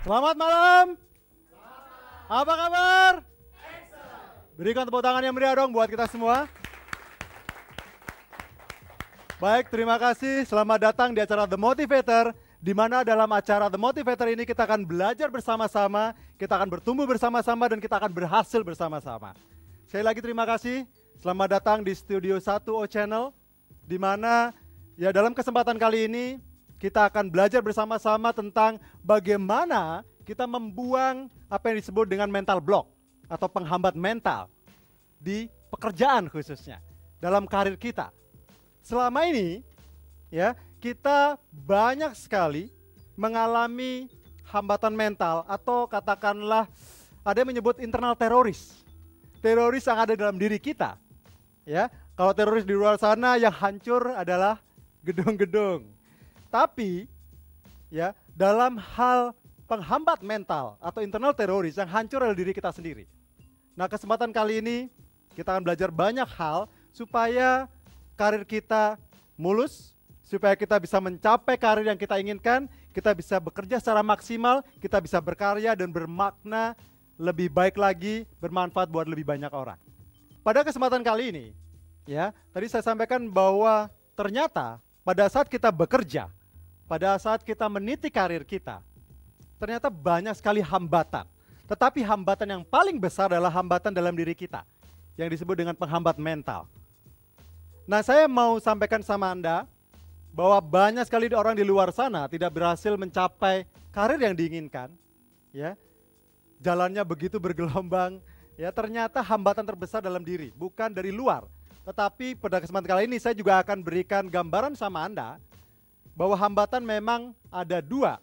Selamat malam. Apa kabar? Berikan tepuk tangan yang meriah dong buat kita semua. Baik, terima kasih. Selamat datang di acara The Motivator, di mana dalam acara The Motivator ini kita akan belajar bersama-sama, kita akan bertumbuh bersama-sama, dan kita akan berhasil bersama-sama. Sekali lagi terima kasih. Selamat datang di Studio 1O Channel, di mana ya dalam kesempatan kali ini kita akan belajar bersama-sama tentang bagaimana kita membuang apa yang disebut dengan mental block atau penghambat mental di pekerjaan khususnya, dalam karir kita. Selama ini ya kita banyak sekali mengalami hambatan mental atau katakanlah ada yang menyebut internal teroris. Teroris yang ada dalam diri kita. Ya, kalau teroris di luar sana yang hancur adalah gedung-gedung. Tapi ya dalam hal penghambat mental atau internal teroris yang hancur adalah diri kita sendiri. Nah, kesempatan kali ini kita akan belajar banyak hal supaya karir kita mulus, supaya kita bisa mencapai karir yang kita inginkan, kita bisa bekerja secara maksimal, kita bisa berkarya dan bermakna lebih baik lagi, bermanfaat buat lebih banyak orang. Pada kesempatan kali ini, ya, tadi saya sampaikan bahwa ternyata pada saat kita bekerja, pada saat kita meniti karir kita, ternyata banyak sekali hambatan. Tetapi hambatan yang paling besar adalah hambatan dalam diri kita, yang disebut dengan penghambat mental. Nah, saya mau sampaikan sama Anda bahwa banyak sekali orang di luar sana tidak berhasil mencapai karir yang diinginkan, ya. Jalannya begitu bergelombang, ya, ternyata hambatan terbesar dalam diri, bukan dari luar. Tetapi pada kesempatan kali ini saya juga akan berikan gambaran sama Anda bahwa hambatan memang ada dua,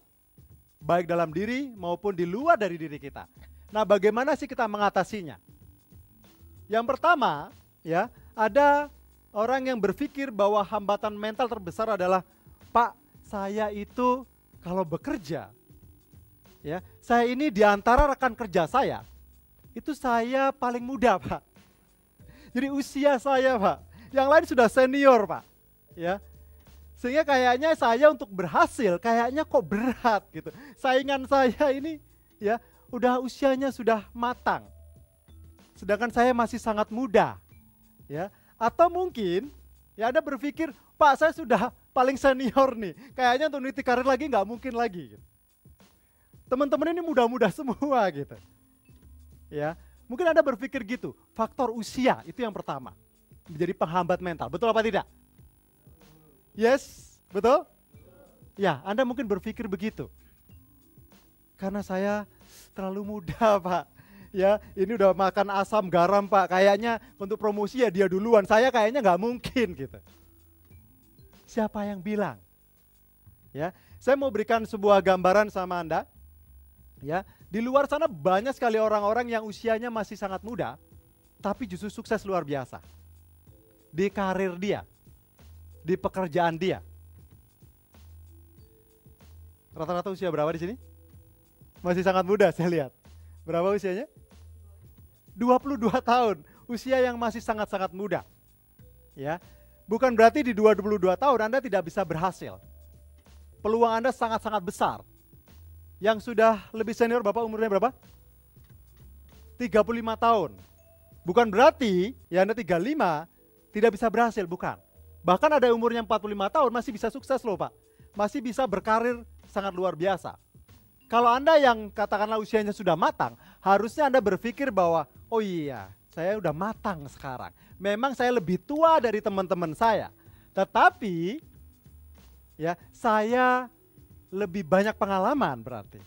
baik dalam diri maupun di luar dari diri kita. Nah, bagaimana sih kita mengatasinya? Yang pertama, ya, ada orang yang berpikir bahwa hambatan mental terbesar adalah, Pak, saya itu kalau bekerja, ya, saya ini di antara rekan kerja saya, itu saya paling muda, Pak. Jadi usia saya, Pak, yang lain sudah senior, Pak, ya. Sehingga kayaknya saya untuk berhasil, kayaknya kok berat gitu. Saingan saya ini, ya, udah usianya sudah matang, sedangkan saya masih sangat muda, ya. Atau mungkin ya Anda berpikir, Pak, saya sudah paling senior nih, kayaknya untuk niti karir lagi nggak mungkin lagi. Teman-teman ini muda-muda semua gitu. Ya, mungkin Anda berpikir gitu. Faktor usia itu yang pertama, menjadi penghambat mental. Betul apa tidak? Yes, betul? Ya, Anda mungkin berpikir begitu. Karena saya terlalu muda, Pak. Ya, ini udah makan asam garam, Pak, kayaknya untuk promosi ya dia duluan, saya kayaknya nggak mungkin gitu. Siapa yang bilang? Ya, saya mau berikan sebuah gambaran sama Anda. Ya, di luar sana banyak sekali orang-orang yang usianya masih sangat muda, tapi justru sukses luar biasa. Di karir dia, di pekerjaan dia. Rata-rata usia berapa di sini? Masih sangat muda saya lihat. Berapa usianya? 22 tahun, usia yang masih sangat-sangat muda. Ya, bukan berarti di 22 tahun Anda tidak bisa berhasil. Peluang Anda sangat-sangat besar. Yang sudah lebih senior Bapak umurnya berapa? 35 tahun. Bukan berarti ya Anda 35 tidak bisa berhasil, bukan. Bahkan ada umurnya 45 tahun masih bisa sukses loh, Pak. Masih bisa berkarir sangat luar biasa. Kalau Anda yang katakanlah usianya sudah matang, harusnya Anda berpikir bahwa, oh iya, saya udah matang sekarang. Memang saya lebih tua dari teman-teman saya. Tetapi, ya, saya lebih banyak pengalaman berarti.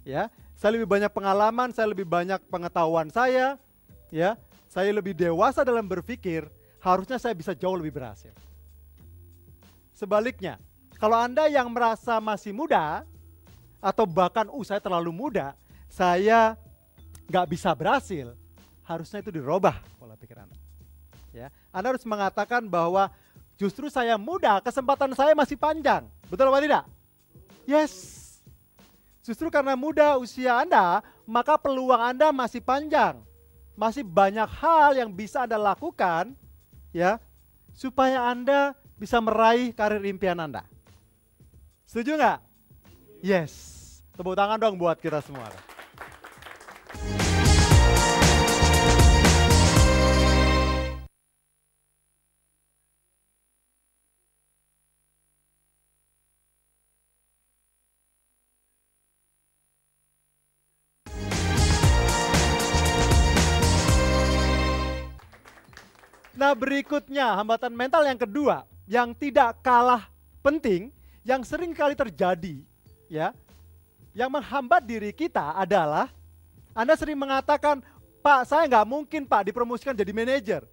Ya, saya lebih banyak pengalaman, saya lebih banyak pengetahuan saya, ya, saya lebih dewasa dalam berpikir, harusnya saya bisa jauh lebih berhasil. Sebaliknya, kalau Anda yang merasa masih muda, atau bahkan saya terlalu muda, saya nggak bisa berhasil, harusnya itu dirubah pola pikir Anda. Ya, Anda harus mengatakan bahwa justru saya muda, kesempatan saya masih panjang. Betul apa tidak? Yes. Justru karena muda usia Anda, maka peluang Anda masih panjang. Masih banyak hal yang bisa Anda lakukan, ya, supaya Anda bisa meraih karir impian Anda. Setuju nggak? Yes. Tepuk tangan dong buat kita semua. Nah, berikutnya hambatan mental yang kedua yang tidak kalah penting, yang sering kali terjadi, ya, yang menghambat diri kita adalah Anda sering mengatakan, Pak, saya nggak mungkin Pak dipromosikan jadi manajer.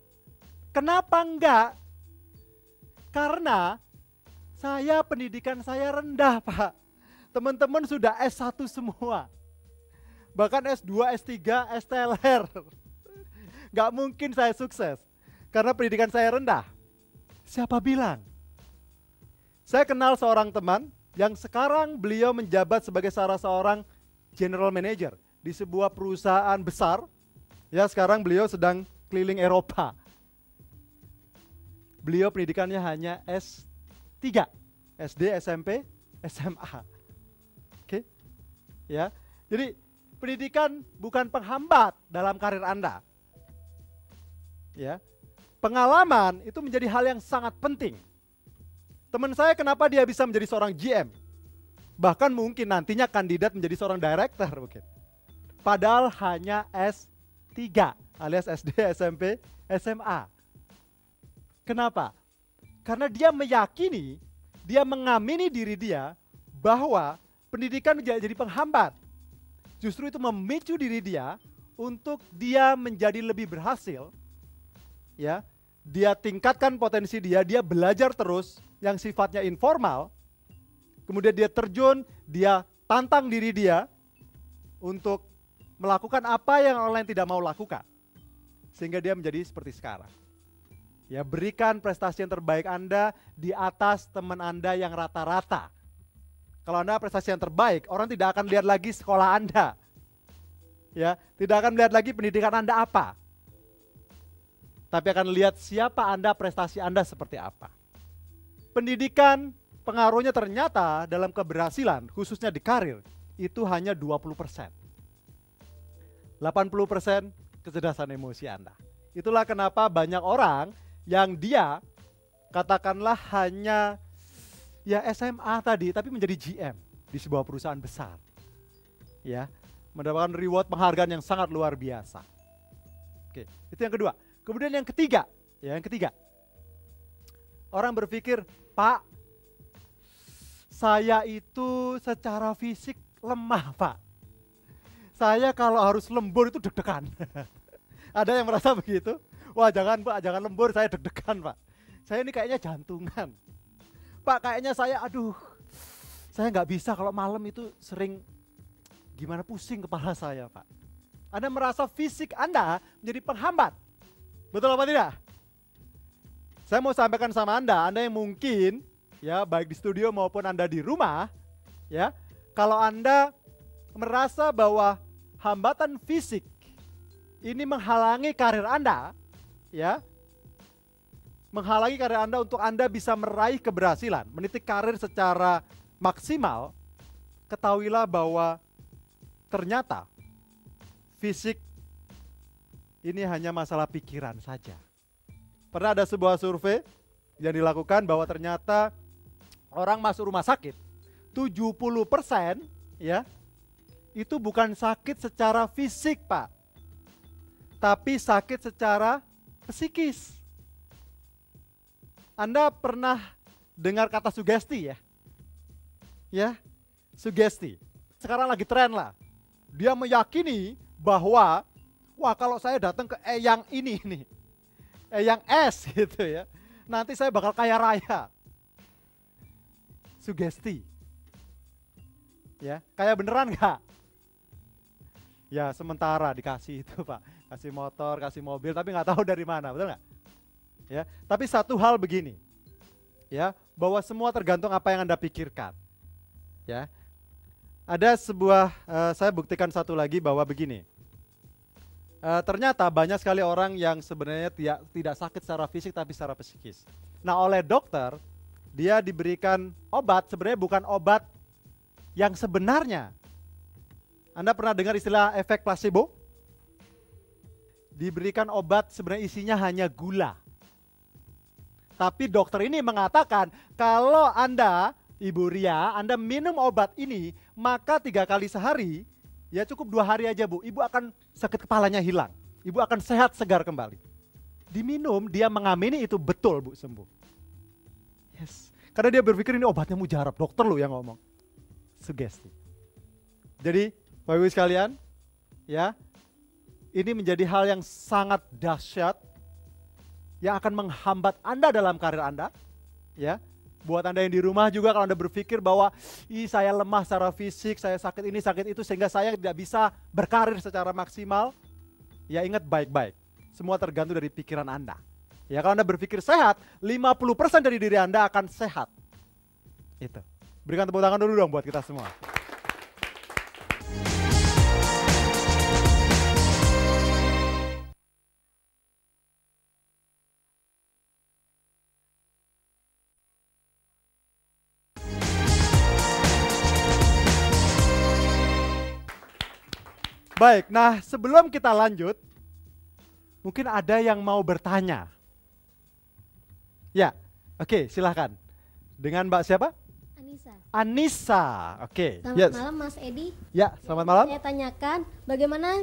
Kenapa enggak? Karena pendidikan saya rendah, Pak. Teman-teman sudah S1 semua. Bahkan S2, S3, STLR. Nggak mungkin saya sukses. Karena pendidikan saya rendah. Siapa bilang? Saya kenal seorang teman yang sekarang beliau menjabat sebagai salah seorang general manager di sebuah perusahaan besar. Ya, sekarang beliau sedang keliling Eropa. Beliau pendidikannya hanya S3, SD, SMP, SMA. Oke? Ya. Jadi pendidikan bukan penghambat dalam karir Anda. Ya. Pengalaman itu menjadi hal yang sangat penting. Teman saya kenapa dia bisa menjadi seorang GM? Bahkan mungkin nantinya kandidat menjadi seorang director mungkin. Padahal hanya S3 alias SD, SMP, SMA. Kenapa? Karena dia meyakini, dia mengamini diri dia bahwa pendidikan jadi penghambat. Justru itu memicu diri dia untuk dia menjadi lebih berhasil. Ya, dia tingkatkan potensi dia belajar terus yang sifatnya informal, kemudian dia terjun, dia tantang diri dia untuk melakukan apa yang orang lain tidak mau lakukan, sehingga dia menjadi seperti sekarang. Ya, berikan prestasi yang terbaik Anda di atas teman Anda yang rata-rata. Kalau Anda prestasi yang terbaik, orang tidak akan lihat lagi sekolah Anda. Ya, tidak akan melihat lagi pendidikan Anda apa. Tapi akan lihat siapa Anda, prestasi Anda seperti apa. Pendidikan pengaruhnya ternyata dalam keberhasilan, khususnya di karir, itu hanya 20%. 80% kecerdasan emosi Anda. Itulah kenapa banyak orang yang dia katakanlah hanya ya SMA tadi, tapi menjadi GM di sebuah perusahaan besar. Ya, mendapatkan reward penghargaan yang sangat luar biasa. Oke, itu yang kedua. Kemudian yang ketiga, orang berpikir, Pak, saya itu secara fisik lemah, Pak. Saya kalau harus lembur itu deg-degan. Ada yang merasa begitu? Wah, jangan Pak, jangan lembur, saya deg-degan, Pak. Saya ini kayaknya jantungan. Pak, kayaknya saya nggak bisa kalau malam itu sering gimana pusing kepala saya, Pak. Anda merasa fisik Anda menjadi penghambat. Betul apa tidak? Saya mau sampaikan sama Anda yang mungkin ya baik di studio maupun Anda di rumah, ya, kalau Anda merasa bahwa hambatan fisik ini menghalangi karir Anda, ya, menghalangi karir Anda untuk Anda bisa meraih keberhasilan, meniti karir secara maksimal, ketahuilah bahwa ternyata fisik ini hanya masalah pikiran saja. Pernah ada sebuah survei yang dilakukan bahwa ternyata orang masuk rumah sakit 70% ya itu bukan sakit secara fisik, Pak, tapi sakit secara psikis. Anda pernah dengar kata sugesti ya? Ya, sugesti. Sekarang lagi tren lah. Dia meyakini bahwa wah, kalau saya datang ke Eyang ini nih, Eyang S gitu ya, nanti saya bakal kaya raya. Sugesti. Ya, kaya beneran nggak? Ya, sementara dikasih itu, Pak. Kasih motor, kasih mobil, tapi nggak tahu dari mana, betul nggak? Ya, tapi satu hal begini, ya, bahwa semua tergantung apa yang Anda pikirkan. Ya, ada sebuah, saya buktikan satu lagi bahwa begini. Ternyata banyak sekali orang yang sebenarnya tidak sakit secara fisik tapi secara psikis. Nah, oleh dokter dia diberikan obat, sebenarnya bukan obat yang sebenarnya, Anda pernah dengar istilah efek placebo? Diberikan obat sebenarnya isinya hanya gula. Tapi dokter ini mengatakan kalau Anda, Ibu Ria, Anda minum obat ini, maka 3 kali sehari, ya cukup 2 hari aja Bu, Ibu akan sakit kepalanya hilang. Ibu akan sehat segar kembali. Diminum, dia mengamini itu betul Bu, sembuh. Yes, karena dia berpikir ini obatnya mujarab, dokter loh yang ngomong. Sugesti. Jadi, Bapak Ibu sekalian, ya, ini menjadi hal yang sangat dahsyat yang akan menghambat Anda dalam karir Anda, ya. Buat Anda yang di rumah juga kalau Anda berpikir bahwa saya lemah secara fisik, saya sakit ini, sakit itu sehingga saya tidak bisa berkarir secara maksimal, ya ingat baik-baik. Semua tergantung dari pikiran Anda. Ya kalau Anda berpikir sehat, 50% dari diri Anda akan sehat. Itu. Berikan tepuk tangan dulu dong buat kita semua. Baik, nah sebelum kita lanjut, mungkin ada yang mau bertanya. Ya, oke silahkan. Dengan Mbak siapa? Anissa. Anissa, oke. Selamat malam Mas Edi. Ya, selamat malam. Saya tanyakan bagaimana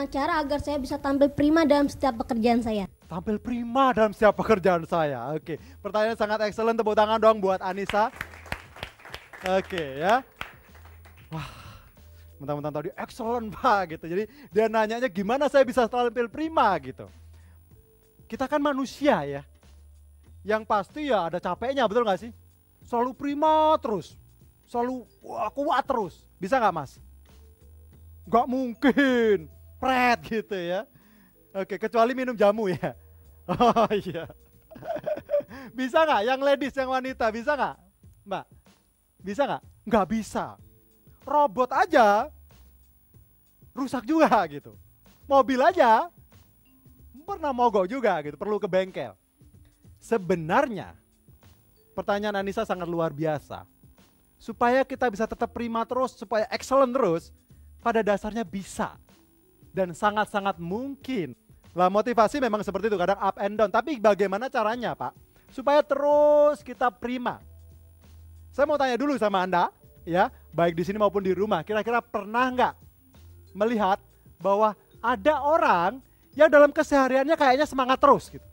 cara agar saya bisa tampil prima dalam setiap pekerjaan saya. Tampil prima dalam setiap pekerjaan saya, oke. Pertanyaan sangat excellent, tepuk tangan dong buat Anissa. Oke ya. Wah, mentang-mentang tadi excellent Pak gitu. Jadi dia nanyanya gimana saya bisa tampil prima gitu. Kita kan manusia ya. Yang pasti ya ada capeknya, betul gak sih? Selalu prima terus. Selalu kuat terus. Bisa gak Mas? Gak mungkin. Pret gitu ya. Oke, kecuali minum jamu ya. Oh iya. Bisa gak? Yang ladies, yang wanita, bisa gak? Mbak? Bisa gak? Gak bisa. Robot aja rusak juga gitu. Mobil aja pernah mogok juga gitu, perlu ke bengkel. Sebenarnya pertanyaan Anissa sangat luar biasa. Supaya kita bisa tetap prima terus, supaya excellent terus, pada dasarnya bisa. Dan sangat-sangat mungkin. Lah motivasi memang seperti itu, kadang up and down. Tapi bagaimana caranya Pak? Supaya terus kita prima. Saya mau tanya dulu sama Anda, ya, baik di sini maupun di rumah, kira-kira pernah nggak melihat bahwa ada orang yang dalam kesehariannya kayaknya semangat terus gitu,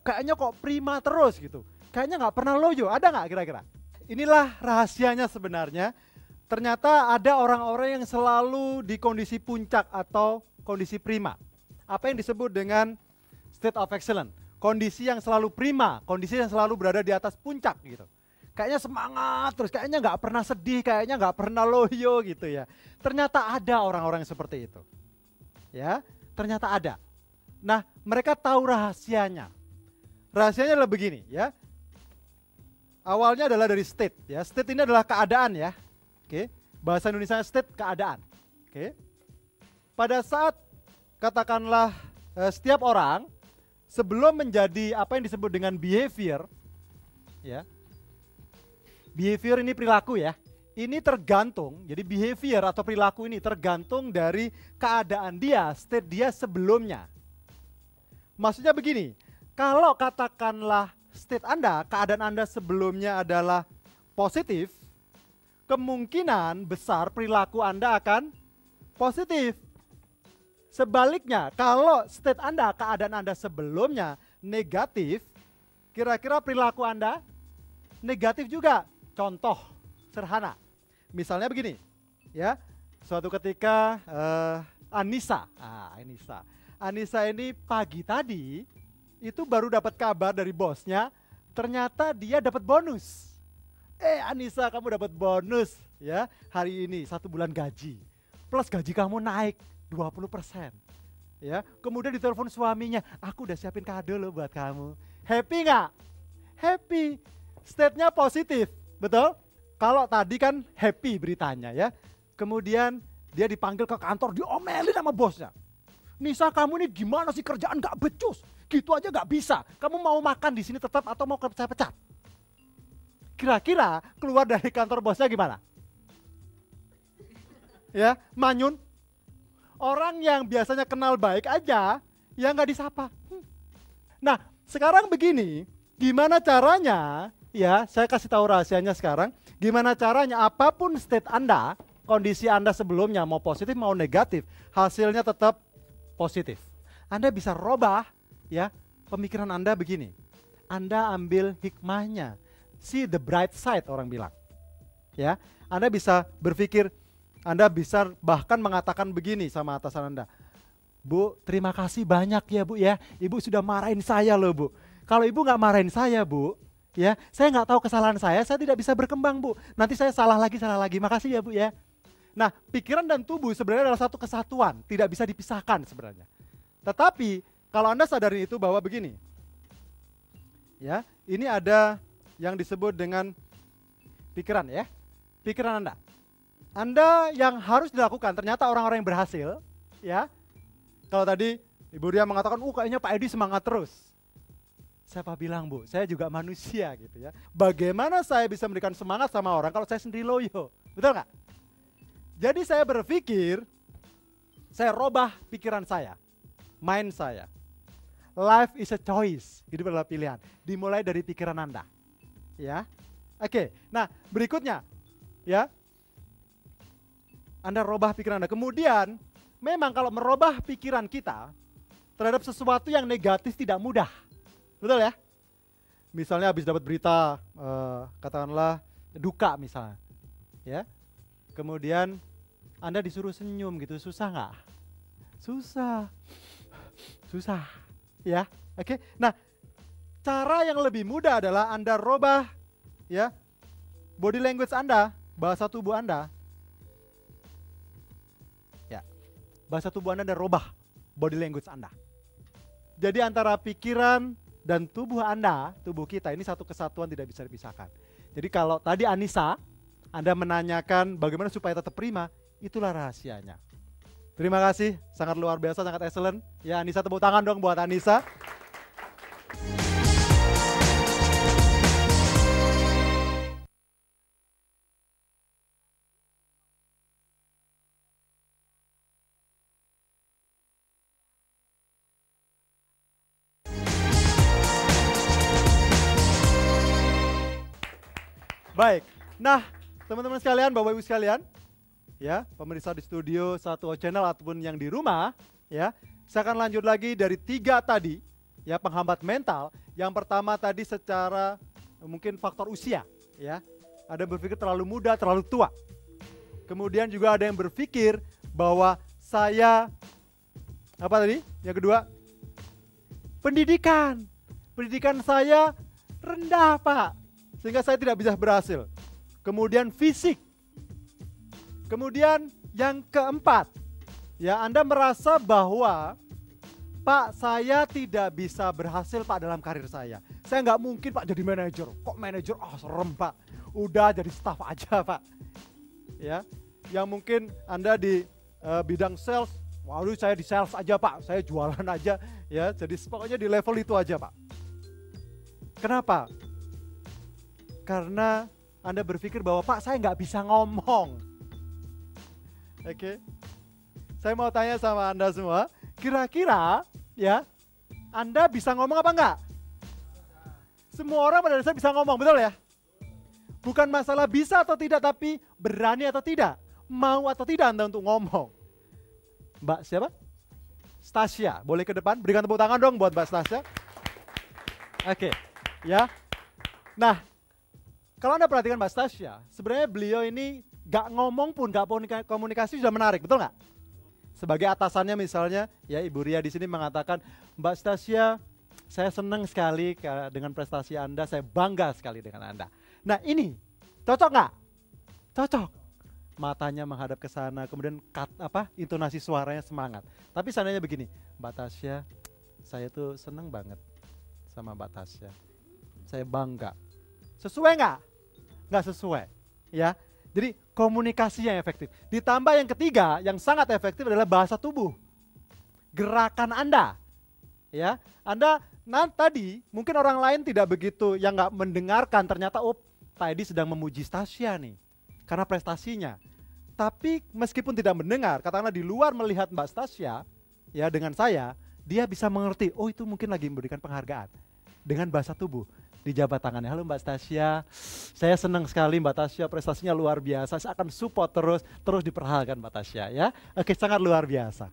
kayaknya kok prima terus gitu, kayaknya nggak pernah loyo, ada nggak kira-kira? Inilah rahasianya sebenarnya. Ternyata ada orang-orang yang selalu di kondisi puncak atau kondisi prima. Apa yang disebut dengan state of excellence, kondisi yang selalu prima, kondisi yang selalu berada di atas puncak gitu. Kayaknya semangat terus, kayaknya nggak pernah sedih, kayaknya nggak pernah loyo gitu ya. Ternyata ada orang-orang yang seperti itu. Ya, ternyata ada. Nah, mereka tahu rahasianya. Rahasianya adalah begini ya. Awalnya adalah dari state ya. State ini adalah keadaan ya. Oke. Bahasa Indonesia state keadaan. Oke. Pada saat katakanlah setiap orang sebelum menjadi apa yang disebut dengan behavior ya. Behavior ini perilaku ya. Ini tergantung, jadi behavior atau perilaku ini tergantung dari keadaan dia, state dia sebelumnya. Maksudnya begini, kalau katakanlah state Anda, keadaan Anda sebelumnya adalah positif, kemungkinan besar perilaku Anda akan positif. Sebaliknya, kalau state Anda, keadaan Anda sebelumnya negatif, kira-kira perilaku Anda negatif juga. Contoh sederhana, misalnya begini, ya, suatu ketika Anissa ini pagi tadi itu baru dapat kabar dari bosnya, ternyata dia dapat bonus. Anissa, kamu dapat bonus ya hari ini 1 bulan gaji, plus gaji kamu naik 20%. Ya, kemudian ditelepon suaminya, aku udah siapin kado loh buat kamu. Happy nggak? Happy, state-nya positif. Betul? Kalau tadi kan happy beritanya ya. Kemudian dia dipanggil ke kantor, diomelin sama bosnya. Nisa, kamu ini gimana sih kerjaan gak becus? Gitu aja gak bisa. Kamu mau makan di sini tetap atau mau saya pecat? Kira-kira keluar dari kantor bosnya gimana? Ya, manyun. Orang yang biasanya kenal baik aja, ya nggak disapa. Nah, sekarang begini, gimana caranya, ya saya kasih tahu rahasianya sekarang, gimana caranya apapun state Anda, kondisi Anda sebelumnya mau positif mau negatif, hasilnya tetap positif. Anda bisa robah ya pemikiran Anda begini. Anda ambil hikmahnya. See the bright side orang bilang. Ya, Anda bisa berpikir, Anda bisa bahkan mengatakan begini sama atasan Anda. Bu, terima kasih banyak ya Bu ya. Ibu sudah marahin saya loh Bu. Kalau Ibu nggak marahin saya Bu, ya saya nggak tahu kesalahan saya tidak bisa berkembang Bu. Nanti saya salah lagi. Makasih ya Bu ya. Nah, pikiran dan tubuh sebenarnya adalah satu kesatuan, tidak bisa dipisahkan sebenarnya. Tetapi kalau Anda sadarin itu bahwa begini, ya ini ada yang disebut dengan pikiran ya, pikiran Anda. Anda yang harus dilakukan ternyata orang-orang yang berhasil, ya. Kalau tadi Ibu Ria mengatakan, kayaknya Pak Edi semangat terus. Siapa bilang Bu, saya juga manusia gitu ya. Bagaimana saya bisa memberikan semangat sama orang kalau saya sendiri loyo, betul nggak? Jadi saya berpikir, saya robah pikiran saya, mind saya. Life is a choice, hidup adalah pilihan. Dimulai dari pikiran Anda, ya. Oke, nah berikutnya, ya. Anda robah pikiran Anda. Kemudian, memang kalau merubah pikiran kita terhadap sesuatu yang negatif tidak mudah. Betul ya? Misalnya habis dapat berita, katakanlah duka misalnya. Ya. Kemudian Anda disuruh senyum gitu, susah nggak? Susah. Ya, oke. Nah, cara yang lebih mudah adalah Anda robah ya body language Anda, bahasa tubuh Anda. Bahasa tubuh Anda dan robah body language Anda. Jadi antara pikiran dan tubuh Anda, tubuh kita ini satu kesatuan tidak bisa dipisahkan. Jadi kalau tadi Anissa, Anda menanyakan bagaimana supaya tetap prima, itulah rahasianya. Terima kasih, sangat luar biasa, sangat excellent. Ya Anissa, tepuk tangan dong buat Anissa. Baik, nah teman-teman sekalian, Bapak Ibu sekalian, ya pemirsa di studio 1O Channel ataupun yang di rumah, ya saya akan lanjut lagi dari 3 tadi, ya penghambat mental. Yang pertama tadi secara mungkin faktor usia, ya ada yang berpikir terlalu muda, terlalu tua. Kemudian juga ada yang berpikir bahwa saya, apa tadi? Yang kedua, pendidikan saya rendah Pak, sehingga saya tidak bisa berhasil. Kemudian fisik. Kemudian yang keempat, ya Anda merasa bahwa Pak saya tidak bisa berhasil Pak dalam karir saya. Saya nggak mungkin Pak jadi manajer. Kok manajer? Serem Pak. Udah jadi staff aja Pak. Ya, yang mungkin Anda di bidang sales, waduh saya di sales aja Pak. Saya jualan aja. Ya, jadi pokoknya di level itu aja Pak. Kenapa? Karena Anda berpikir bahwa Pak saya nggak bisa ngomong. Oke. Saya mau tanya sama Anda semua, kira-kira ya Anda bisa ngomong apa enggak? Semua orang pada dasarnya bisa ngomong, betul ya? Bukan masalah bisa atau tidak, tapi berani atau tidak, mau atau tidak Anda untuk ngomong. Mbak siapa? Stasia, boleh ke depan, berikan tepuk tangan dong buat Mbak Stasia. Oke, ya. Nah, kalau Anda perhatikan Mbak Stasia, sebenarnya beliau ini gak ngomong pun, gak komunikasi sudah menarik, betul gak? Sebagai atasannya misalnya, ya Ibu Ria di sini mengatakan, Mbak Stasia, saya senang sekali dengan prestasi Anda, saya bangga sekali dengan Anda. Nah ini, cocok gak? Cocok. Matanya menghadap ke sana, kemudian intonasi suaranya semangat. Tapi seandainya begini, Mbak Tasya, saya tuh senang banget sama Mbak Tasya. Saya bangga. Sesuai nggak? Nggak sesuai, ya. Jadi komunikasi yang efektif. Ditambah yang ketiga, yang sangat efektif adalah bahasa tubuh, gerakan Anda, ya. Anda tadi mungkin orang lain tidak begitu, yang nggak mendengarkan ternyata, Pak Edi sedang memuji Stasia nih, karena prestasinya. Tapi meskipun tidak mendengar, katakanlah di luar melihat Mbak Stasya, ya dengan saya, dia bisa mengerti, oh itu mungkin lagi memberikan penghargaan. Dengan bahasa tubuh, dijabat tangannya, halo Mbak Stasya, saya senang sekali Mbak Tasya, prestasinya luar biasa, saya akan support terus diperhatikan Mbak Tasya ya. Oke, sangat luar biasa.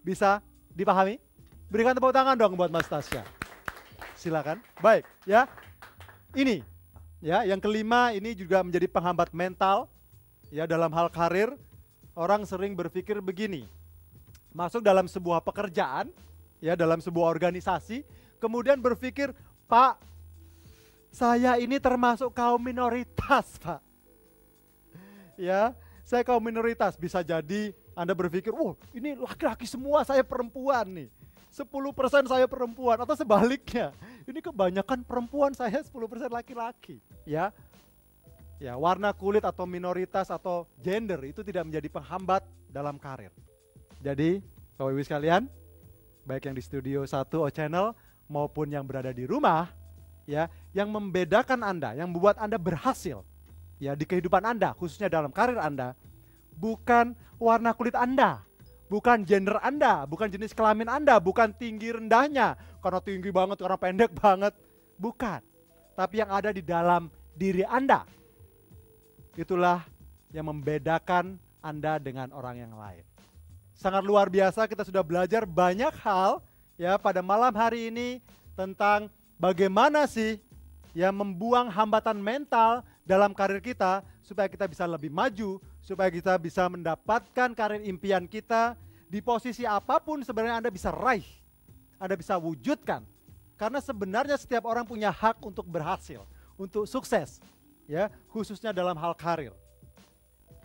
Bisa dipahami? Berikan tepuk tangan dong buat Mbak Stasya. Silakan. Baik, ya. Ini, ya, yang kelima ini juga menjadi penghambat mental. Ya, dalam hal karir, orang sering berpikir begini, masuk dalam sebuah pekerjaan, ya dalam sebuah organisasi, kemudian berpikir, Pak, saya ini termasuk kaum minoritas, Pak. Ya, saya kaum minoritas. Bisa jadi Anda berpikir, wah ini laki-laki semua, saya perempuan nih. 10% saya perempuan, atau sebaliknya, ini kebanyakan perempuan, saya 10% laki-laki. Ya. Ya, warna kulit atau minoritas atau gender itu tidak menjadi penghambat dalam karir. Jadi, Bapak Ibu sekalian, baik yang di Studio 1 O Channel maupun yang berada di rumah, ya, yang membedakan Anda, yang membuat Anda berhasil, ya, di kehidupan Anda, khususnya dalam karir Anda, bukan warna kulit Anda, bukan gender Anda, bukan jenis kelamin Anda, bukan tinggi rendahnya, karena tinggi banget, karena pendek banget, bukan. Tapi yang ada di dalam diri Anda. Itulah yang membedakan Anda dengan orang yang lain. Sangat luar biasa, kita sudah belajar banyak hal ya pada malam hari ini tentang bagaimana sih ya membuang hambatan mental dalam karir kita supaya kita bisa lebih maju, supaya kita bisa mendapatkan karir impian kita di posisi apapun sebenarnya Anda bisa raih, Anda bisa wujudkan. Karena sebenarnya setiap orang punya hak untuk berhasil, untuk sukses. Ya, khususnya dalam hal karir.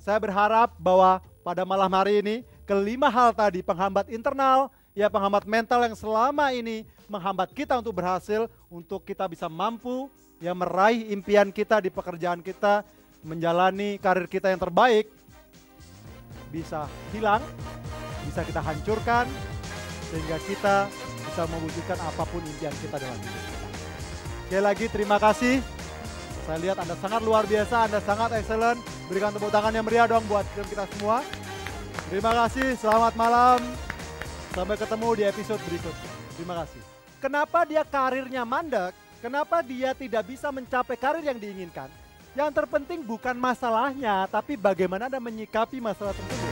Saya berharap bahwa pada malam hari ini kelima hal tadi, penghambat internal, ya penghambat mental yang selama ini menghambat kita untuk berhasil, untuk kita bisa mampu ya meraih impian kita di pekerjaan kita, menjalani karir kita yang terbaik, bisa hilang, bisa kita hancurkan, sehingga kita bisa mewujudkan apapun impian kita dalam hidup kita. Sekali lagi terima kasih. Saya lihat Anda sangat luar biasa, Anda sangat excellent. Berikan tepuk tangan yang meriah dong buat tim kita semua. Terima kasih, selamat malam. Sampai ketemu di episode berikutnya. Terima kasih. Kenapa dia karirnya mandek? Kenapa dia tidak bisa mencapai karir yang diinginkan? Yang terpenting bukan masalahnya, tapi bagaimana Anda menyikapi masalah tersebut.